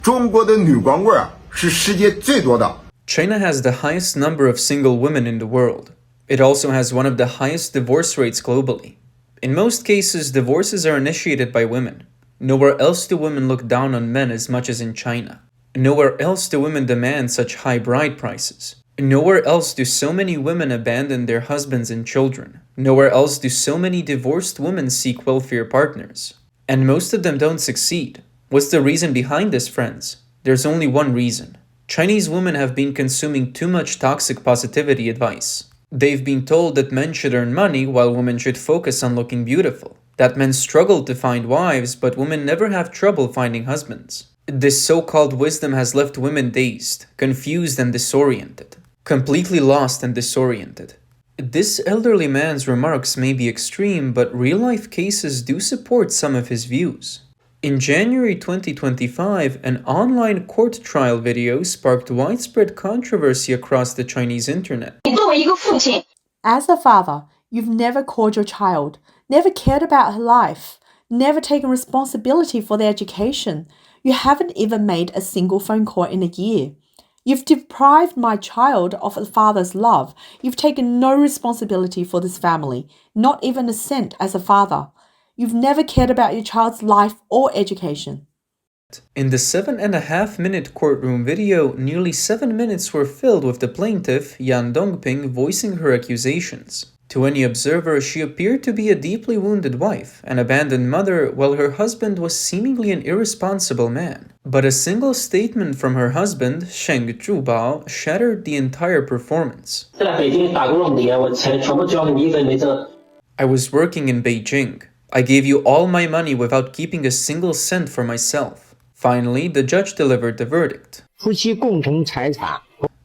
中国的女光棍是世界最多的。China has the highest number of single women in the world. It also has one of the highest divorce rates globally. In most cases, divorces are initiated by women. Nowhere else do women look down on men as much as in China. Nowhere else do women demand such high bride prices. Nowhere else do so many women abandon their husbands and children. Nowhere else do so many divorced women seek welfare partners. And most of them don't succeed. What's the reason behind this, friends? There's only one reason. Chinese women have been consuming too much toxic positivity advice. They've been told that men should earn money while women should focus on looking beautiful. That men struggle to find wives, but women never have trouble finding husbands. This so-called wisdom has left women dazed, confused and disoriented. Completely lost and disoriented. This elderly man's remarks may be extreme, but real-life cases do support some of his views. In January 2025, an online court trial video sparked widespread controversy across the Chinese internet. As a father, you've never called your child, never cared about her life, never taken responsibility for their education. You haven't even made a single phone call in a year. You've deprived my child of a father's love. You've taken no responsibility for this family, not even a cent as a father. You've never cared about your child's life or education. In the 7.5-minute courtroom video, nearly 7 minutes were filled with the plaintiff, Yan Dongping, voicing her accusations. To any observer, she appeared to be a deeply wounded wife, an abandoned mother, while her husband was seemingly an irresponsible man. But a single statement from her husband, Sheng Zhubao, shattered the entire performance. I was working in Beijing. I gave you all my money without keeping a single cent for myself. Finally, the judge delivered the verdict.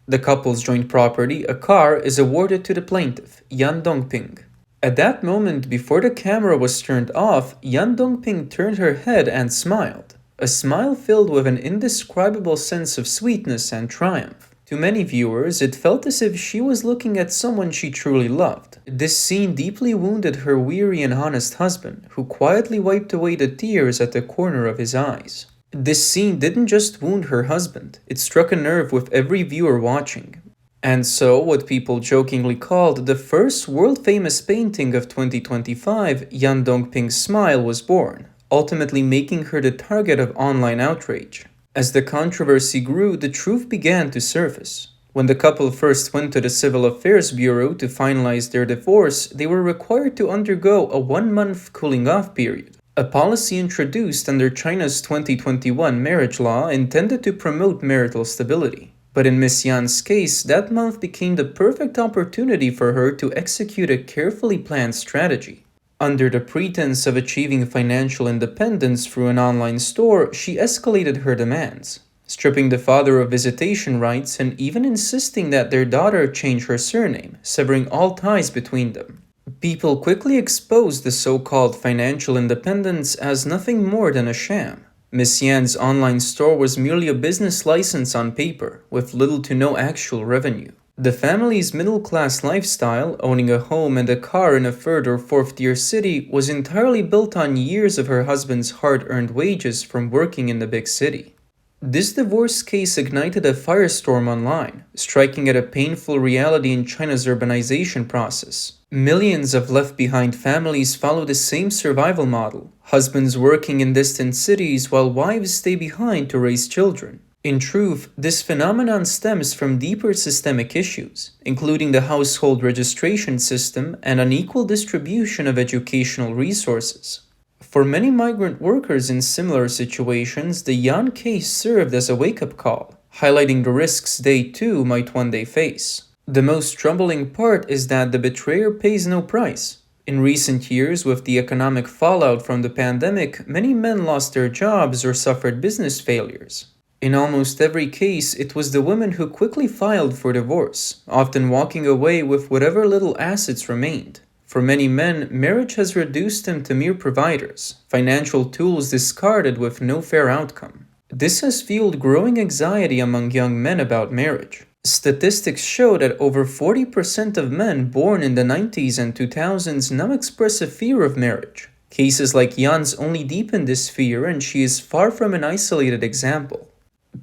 The couple's joint property, a car, is awarded to the plaintiff, Yan Dongping. At that moment, before the camera was turned off, Yan Dongping turned her head and smiled. A smile filled with an indescribable sense of sweetness and triumph. To many viewers, it felt as if she was looking at someone she truly loved. This scene deeply wounded her weary and honest husband, who quietly wiped away the tears at the corner of his eyes. This scene didn't just wound her husband, it struck a nerve with every viewer watching. And so, what people jokingly called the first world-famous painting of 2025, Yan Dongping's smile, was born, ultimately making her the target of online outrage. As the controversy grew, the truth began to surface. When the couple first went to the Civil Affairs Bureau to finalize their divorce, they were required to undergo a 1-month cooling-off period. A policy introduced under China's 2021 marriage law intended to promote marital stability. But in Miss Yan's case, that month became the perfect opportunity for her to execute a carefully planned strategy. Under the pretense of achieving financial independence through an online store, she escalated her demands, stripping the father of visitation rights and even insisting that their daughter change her surname, severing all ties between them. People quickly exposed the so-called financial independence as nothing more than a sham. Miss Yan's online store was merely a business license on paper, with little to no actual revenue. The family's middle-class lifestyle, owning a home and a car in a third or fourth-tier city, was entirely built on years of her husband's hard-earned wages from working in the big city. This divorce case ignited a firestorm online, striking at a painful reality in China's urbanization process. Millions of left-behind families follow the same survival model, husbands working in distant cities while wives stay behind to raise children. In truth, this phenomenon stems from deeper systemic issues, including the household registration system and unequal distribution of educational resources. For many migrant workers in similar situations, the Yan case served as a wake-up call, highlighting the risks they too might one day face. The most troubling part is that the betrayer pays no price. In recent years, with the economic fallout from the pandemic, many men lost their jobs or suffered business failures. In almost every case, it was the women who quickly filed for divorce, often walking away with whatever little assets remained. For many men, marriage has reduced them to mere providers, financial tools discarded with no fair outcome. This has fueled growing anxiety among young men about marriage. Statistics show that over 40% of men born in the 90s and 2000s now express a fear of marriage. Cases like Yan's only deepen this fear, and she is far from an isolated example.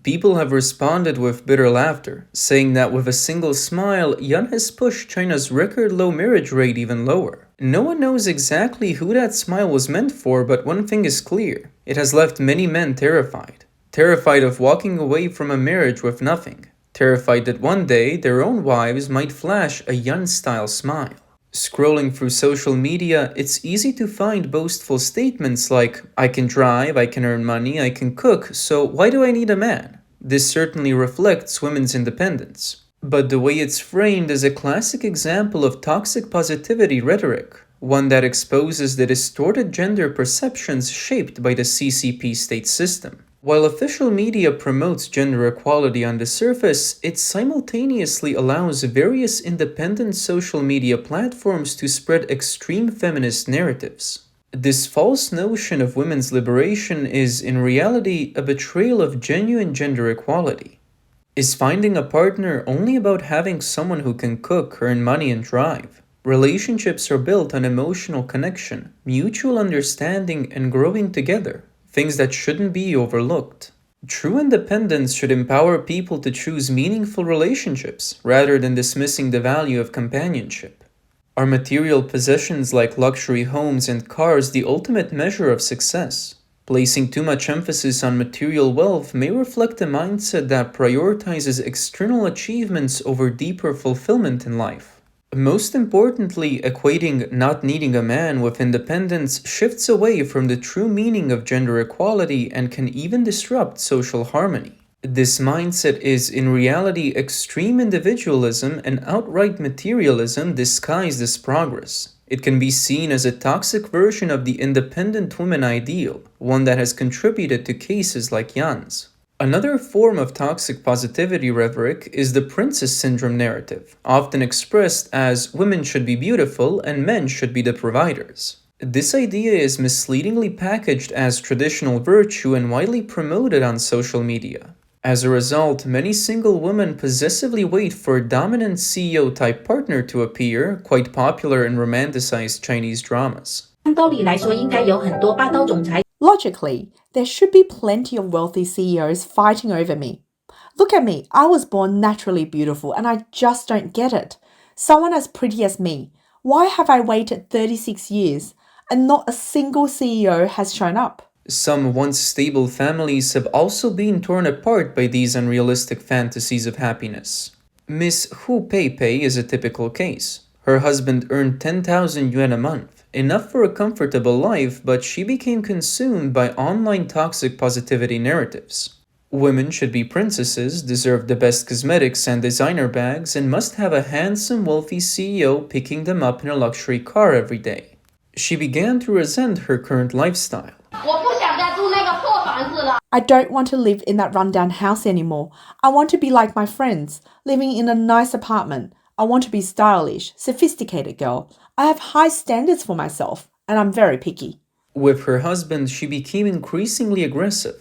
People have responded with bitter laughter, saying that with a single smile, Yan has pushed China's record low marriage rate even lower. No one knows exactly who that smile was meant for, but one thing is clear. It has left many men terrified. Terrified of walking away from a marriage with nothing. Terrified that one day their own wives might flash a Yan-style smile. Scrolling through social media, it's easy to find boastful statements like, I can drive, I can earn money, I can cook, so why do I need a man? This certainly reflects women's independence. But the way it's framed is a classic example of toxic positivity rhetoric, one that exposes the distorted gender perceptions shaped by the CCP state system. While official media promotes gender equality on the surface, it simultaneously allows various independent social media platforms to spread extreme feminist narratives. This false notion of women's liberation is, in reality, a betrayal of genuine gender equality. Is finding a partner only about having someone who can cook, earn money, and drive? Relationships are built on emotional connection, mutual understanding, and growing together. Things that shouldn't be overlooked. True independence should empower people to choose meaningful relationships rather than dismissing the value of companionship. Are material possessions like luxury homes and cars the ultimate measure of success? Placing too much emphasis on material wealth may reflect a mindset that prioritizes external achievements over deeper fulfillment in life. Most importantly, equating not needing a man with independence shifts away from the true meaning of gender equality and can even disrupt social harmony. This mindset is, in reality, extreme individualism and outright materialism disguised as progress. It can be seen as a toxic version of the independent woman ideal, one that has contributed to cases like Yan's. Another form of toxic positivity rhetoric is the princess syndrome narrative, often expressed as women should be beautiful and men should be the providers. This idea is misleadingly packaged as traditional virtue and widely promoted on social media. As a result, many single women possessively wait for a dominant CEO-type partner to appear, quite popular in romanticized Chinese dramas. Logically, there should be plenty of wealthy CEOs fighting over me. Look at me, I was born naturally beautiful and I just don't get it. Someone as pretty as me, why have I waited 36 years and not a single CEO has shown up? Some once stable families have also been torn apart by these unrealistic fantasies of happiness. Miss Hu Peipei is a typical case. Her husband earned 10,000 yuan a month, enough for a comfortable life, but she became consumed by online toxic positivity narratives. Women should be princesses, deserve the best cosmetics and designer bags, and must have a handsome, wealthy CEO picking them up in a luxury car every day. She began to resent her current lifestyle. I don't want to live in that rundown house anymore. I want to be like my friends, living in a nice apartment. I want to be stylish, sophisticated girl. I have high standards for myself, and I'm very picky. With her husband, she became increasingly aggressive.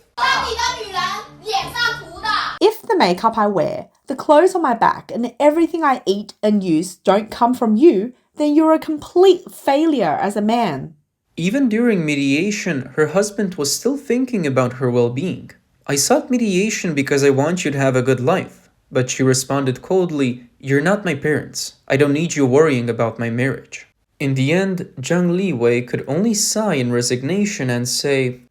If the makeup I wear, the clothes on my back, and everything I eat and use don't come from you, then you're a complete failure as a man. Even during mediation, her husband was still thinking about her well-being. I sought mediation because I want you to have a good life. But she responded coldly, "You're not my parents. I don't need you worrying about my marriage." In the end, Zhang Liwei could only sigh in resignation and say,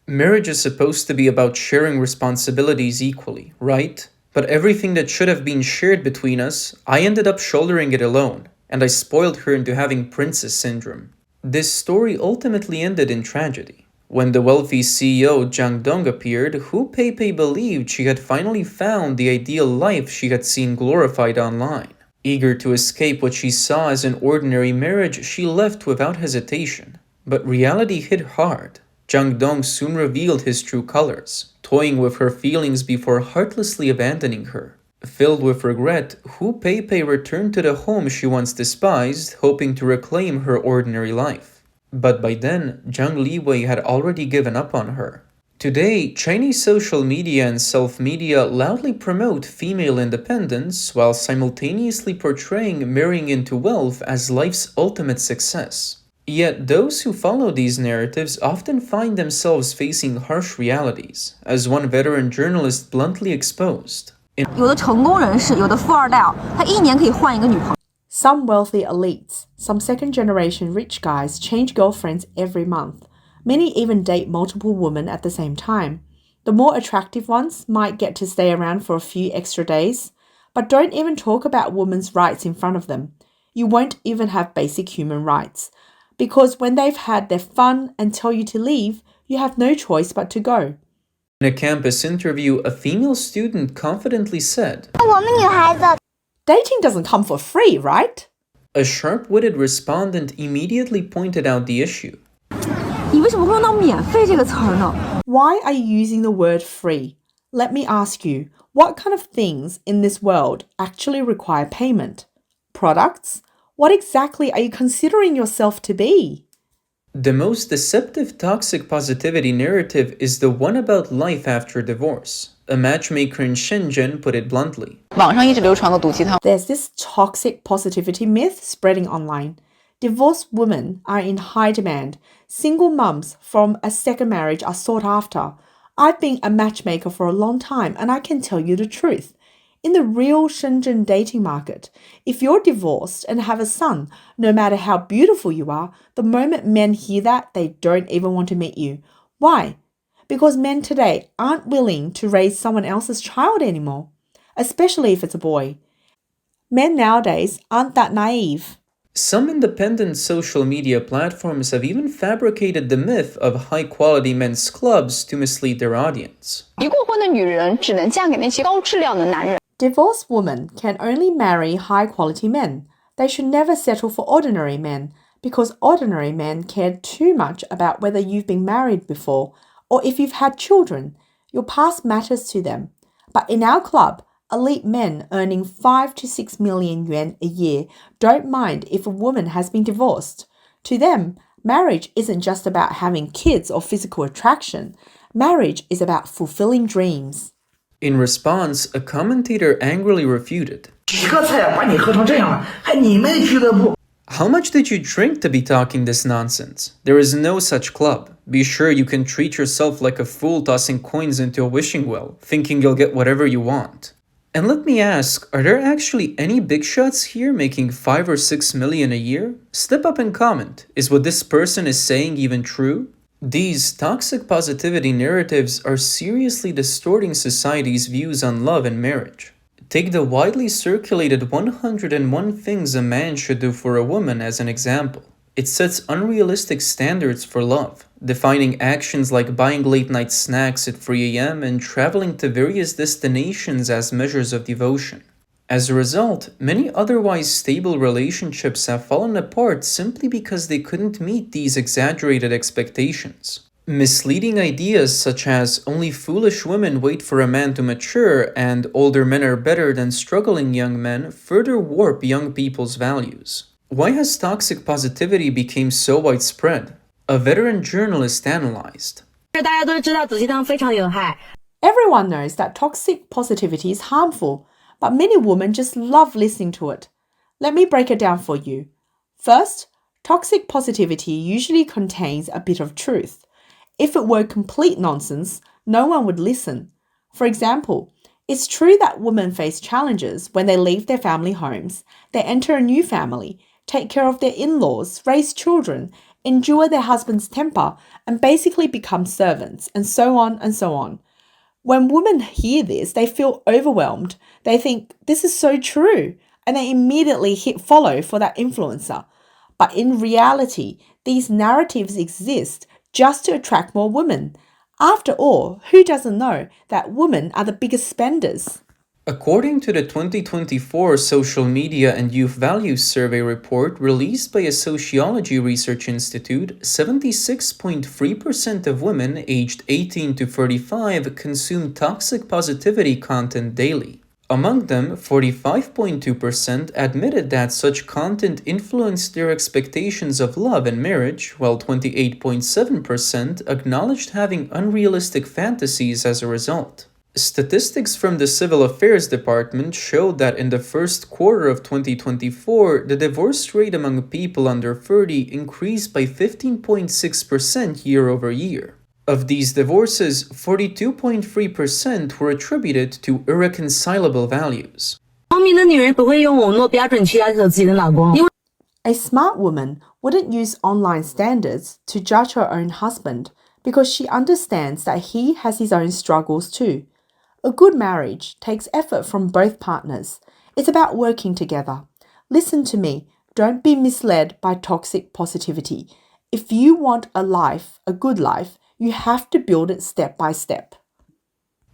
"Marriage is supposed to be about sharing responsibilities equally, right? But everything that should have been shared between us, I ended up shouldering it alone, and I spoiled her into having princess syndrome." This story ultimately ended in tragedy. When the wealthy CEO Jiang Dong appeared, Hu Peipei believed she had finally found the ideal life she had seen glorified online. Eager to escape what she saw as an ordinary marriage, she left without hesitation. But reality hit hard. Jiang Dong soon revealed his true colors, toying with her feelings before heartlessly abandoning her. Filled with regret, Hu Peipei returned to the home she once despised, hoping to reclaim her ordinary life. But by then, Zhang Liwei had already given up on her. Today, Chinese social media and self-media loudly promote female independence while simultaneously portraying marrying into wealth as life's ultimate success. Yet those who follow these narratives often find themselves facing harsh realities, as one veteran journalist bluntly exposed. 有的成功人士，有的富二代他一年可以换一个女朋友。 Some wealthy elites, some second-generation rich guys change girlfriends every month. Many even date multiple women at the same time. The more attractive ones might get to stay around for a few extra days, but don't even talk about women's rights in front of them. You won't even have basic human rights, because when they've had their fun and tell you to leave, you have no choice but to go. In a campus interview, a female student confidently said, 我们女孩子 Dating doesn't come for free, right? A sharp-witted respondent immediately pointed out the issue. 你为什么会用到免费这个词儿呢？ Why are you using the word free? Let me ask you, what kind of things in this world actually require payment? Products? What exactly are you considering yourself to be? The most deceptive toxic positivity narrative is the one about life after divorce. A matchmaker in Shenzhen put it bluntly. 网上一直流传个毒鸡汤， There's this toxic positivity myth spreading online. Divorced women are in high demand. Single mums from a second marriage are sought after. I've been a matchmaker for a long time and I can tell you the truth. In the real Shenzhen dating market, if you're divorced and have a son, no matter how beautiful you are, the moment men hear that, they don't even want to meet you. Why? Because men today aren't willing to raise someone else's child anymore, especially if it's a boy. Men nowadays aren't that naive. Some independent social media platforms have even fabricated the myth of high-quality men's clubs to mislead their audience. 离过婚的女人只能嫁给那些高质量的男人。 Divorced women can only marry high-quality men. They should never settle for ordinary men because ordinary men care too much about whether you've been married before or if you've had children. Your past matters to them. But in our club, elite men earning 5 to 6 million yuan a year don't mind if a woman has been divorced. To them, marriage isn't just about having kids or physical attraction. Marriage is about fulfilling dreams. In response, a commentator angrily refuted. 几个菜把你喝成这样了，还你们的俱乐部？ How much did you drink to be talking this nonsense? There is no such club. Be sure you can treat yourself like a fool tossing coins into a wishing well, thinking you'll get whatever you want. And let me ask, are there actually any big shots here making 5 or 6 million a year? Step up and comment. Is what this person is saying even true? These toxic positivity narratives are seriously distorting society's views on love and marriage. Take the widely circulated 101 things a man should do for a woman as an example. It sets unrealistic standards for love, defining actions like buying late-night snacks at 3 a.m. and traveling to various destinations as measures of devotion. As a result, many otherwise stable relationships have fallen apart simply because they couldn't meet these exaggerated expectations. Misleading ideas such as only foolish women wait for a man to mature and older men are better than struggling young men further warp young people's values. Why has toxic positivity become so widespread? A veteran journalist analyzed. 大家都知道毒鸡汤非常有害。 Everyone knows that toxic positivity is harmful, but many women just love listening to it. Let me break it down for you. First, toxic positivity usually contains a bit of truth. If it were complete nonsense, no one would listen. For example, it's true that women face challenges when they leave their family homes, they enter a new family, take care of their in-laws, raise children, endure their husband's temper, and basically become servants, and so on and so on. When women hear this, they feel overwhelmed. They think, this is so true, and they immediately hit follow for that influencer. But in reality, these narratives exist just to attract more women. After all, who doesn't know that women are the biggest spenders? According to the 2024 Social Media and Youth Values Survey report released by a sociology research institute, 76.3% of women aged 18 to 35 consume toxic positivity content daily. Among them, 45.2% admitted that such content influenced their expectations of love and marriage, while 28.7% acknowledged having unrealistic fantasies as a result. Statistics from the Civil Affairs Department showed that in the first quarter of 2024, the divorce rate among people under 30 increased by 15.6% year over year. Of these divorces, 42.3% were attributed to irreconcilable values. 聪明的女人不会用网络标准去要求自己的老公，因为 A smart woman wouldn't use online standards to judge her own husband because she understands that he has his own struggles too. A good marriage takes effort from both partners. It's about working together. Listen to me. Don't be misled by toxic positivity. If you want a good life, you have to build it step by step.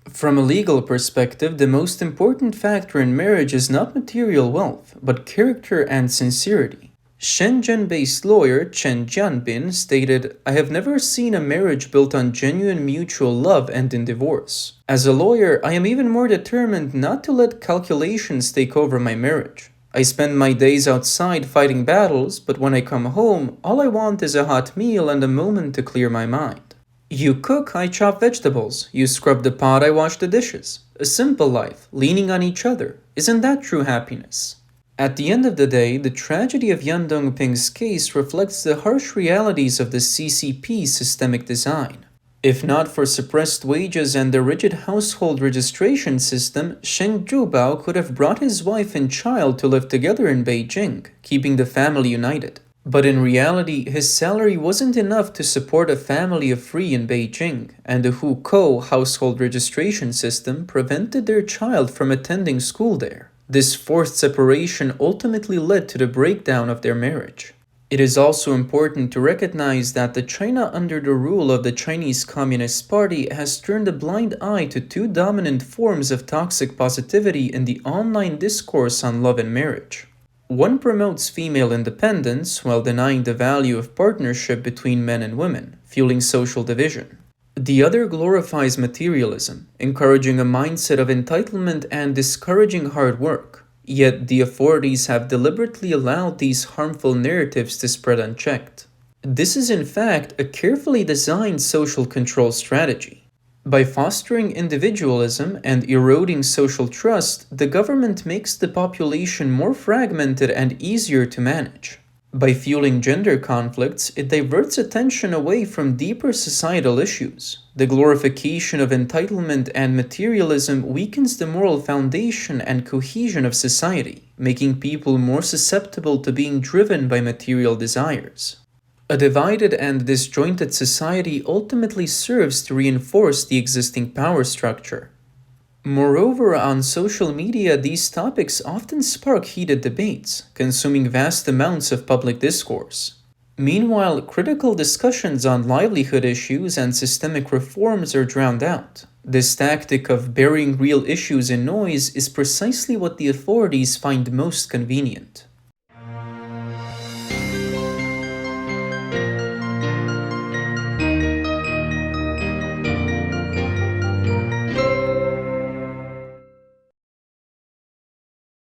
From a legal perspective, the most important factor in marriage is not material wealth, but character and sincerity. Shenzhen-based lawyer Chen Jianbin stated, "I have never seen a marriage built on genuine mutual love end in divorce. As a lawyer, I am even more determined not to let calculations take over my marriage. I spend my days outside fighting battles, but when I come home, all I want is a hot meal and a moment to clear my mind. You cook, I chop vegetables. You scrub the pot, I wash the dishes. A simple life, leaning on each other. Isn't that true happiness?" At the end of the day, the tragedy of Yan Dongping's case reflects the harsh realities of the CCP's systemic design. If not for suppressed wages and the rigid household registration system, Shen Zhubao could have brought his wife and child to live together in Beijing, keeping the family united. But in reality, his salary wasn't enough to support a family of three in Beijing, and the Hukou household registration system prevented their child from attending school there. This forced separation ultimately led to the breakdown of their marriage. It is also important to recognize that the China under the rule of the Chinese Communist Party has turned a blind eye to two dominant forms of toxic positivity in the online discourse on love and marriage. One promotes female independence while denying the value of partnership between men and women, fueling social division. The other glorifies materialism, encouraging a mindset of entitlement and discouraging hard work. Yet the authorities have deliberately allowed these harmful narratives to spread unchecked. This is in fact a carefully designed social control strategy. By fostering individualism and eroding social trust, the government makes the population more fragmented and easier to manage. By fueling gender conflicts, it diverts attention away from deeper societal issues. The glorification of entitlement and materialism weakens the moral foundation and cohesion of society, making people more susceptible to being driven by material desires. A divided and disjointed society ultimately serves to reinforce the existing power structure. Moreover, on social media, these topics often spark heated debates, consuming vast amounts of public discourse. Meanwhile, critical discussions on livelihood issues and systemic reforms are drowned out. This tactic of burying real issues in noise is precisely what the authorities find most convenient.